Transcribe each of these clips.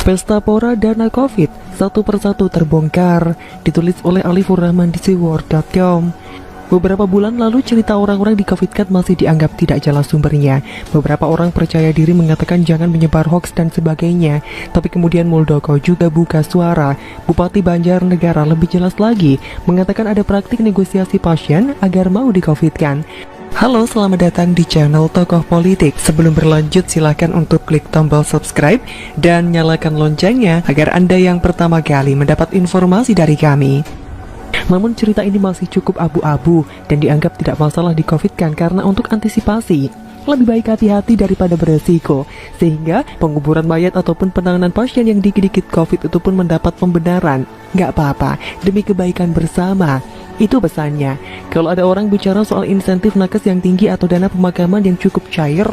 Pesta Pora Dana Covid satu persatu terbongkar, ditulis oleh Alifur Rahman di seaworld.com. Beberapa bulan lalu cerita orang-orang di Covid masih dianggap tidak jelas sumbernya. Beberapa orang percaya diri mengatakan jangan menyebar hoax dan sebagainya. Tapi kemudian Muldoko juga buka suara. Bupati Banjarnegara lebih jelas lagi, mengatakan ada praktik negosiasi pasien agar mau di-Covid-kan. Halo, selamat datang di channel Tokoh Politik. Sebelum berlanjut, silakan untuk klik tombol subscribe dan nyalakan loncengnya agar Anda yang pertama kali mendapat informasi dari kami. Namun cerita ini masih cukup abu-abu dan dianggap tidak masalah di-Covid-kan karena untuk antisipasi lebih baik hati-hati daripada beresiko, sehingga penguburan mayat ataupun penanganan pasien yang dikit-dikit Covid itu pun mendapat pembenaran. Gak apa-apa, demi kebaikan bersama. Itu pesannya. Kalau ada orang bicara soal insentif nakes yang tinggi atau dana pemakaman yang cukup cair,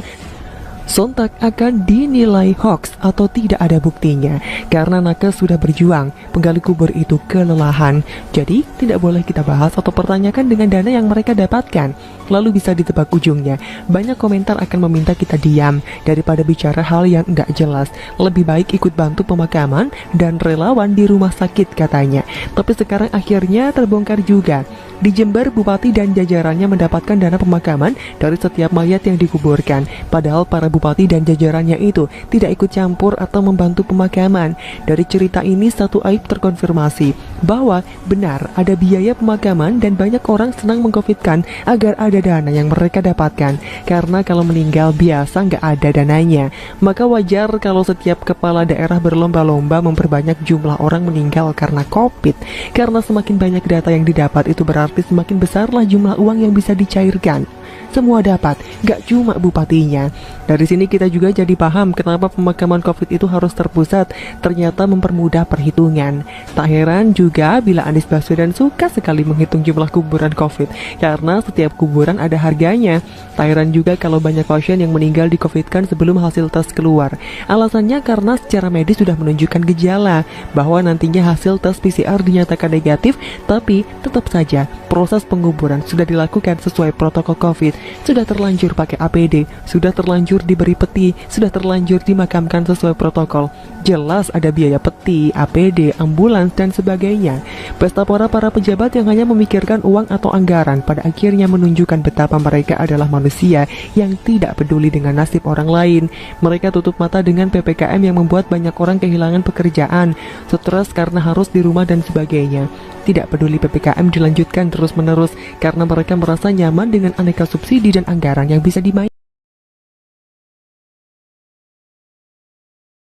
sontak akan dinilai hoax atau tidak ada buktinya. Karena nakes sudah berjuang, penggali kubur itu kelelahan. Jadi tidak boleh kita bahas atau pertanyakan dengan dana yang mereka dapatkan, lalu bisa ditebak ujungnya. Banyak komentar akan meminta kita diam daripada bicara hal yang enggak jelas. Lebih baik ikut bantu pemakaman dan relawan di rumah sakit katanya. Tapi sekarang akhirnya terbongkar juga. Di Jember, bupati dan jajarannya mendapatkan dana pemakaman dari setiap mayat yang dikuburkan. Padahal para bupati dan jajarannya itu tidak ikut campur atau membantu pemakaman. Dari cerita ini satu aib terkonfirmasi bahwa benar ada biaya pemakaman dan banyak orang senang mengcovidkan agar ada dana yang mereka dapatkan. Karena kalau meninggal biasa nggak ada dananya. Maka wajar kalau setiap kepala daerah berlomba-lomba memperbanyak jumlah orang meninggal karena Covid. Karena semakin banyak data yang didapat itu berarti semakin besarlah jumlah uang yang bisa dicairkan. Semua dapat, gak cuma bupatinya. Dari sini kita juga jadi paham kenapa pemakaman Covid itu harus terpusat, ternyata mempermudah perhitungan. Tak heran juga bila Anies Baswedan suka sekali menghitung jumlah kuburan Covid, karena setiap kuburan ada harganya. Tak heran juga kalau banyak pasien yang meninggal di Covid-kan sebelum hasil tes keluar. Alasannya karena secara medis sudah menunjukkan gejala, bahwa nantinya hasil tes PCR dinyatakan negatif, tapi tetap saja proses penguburan sudah dilakukan sesuai protokol Covid. Sudah terlanjur pakai APD, sudah terlanjur diberi peti, sudah terlanjur dimakamkan sesuai protokol. Jelas ada biaya peti, APD, ambulans, dan sebagainya. Pesta pora para pejabat yang hanya memikirkan uang atau anggaran pada akhirnya menunjukkan betapa mereka adalah manusia yang tidak peduli dengan nasib orang lain. Mereka tutup mata dengan PPKM yang membuat banyak orang kehilangan pekerjaan, stres karena harus di rumah dan sebagainya. Tidak peduli PPKM dilanjutkan terus-menerus karena mereka merasa nyaman dengan aneka subsidi dan anggaran yang bisa dimainkan.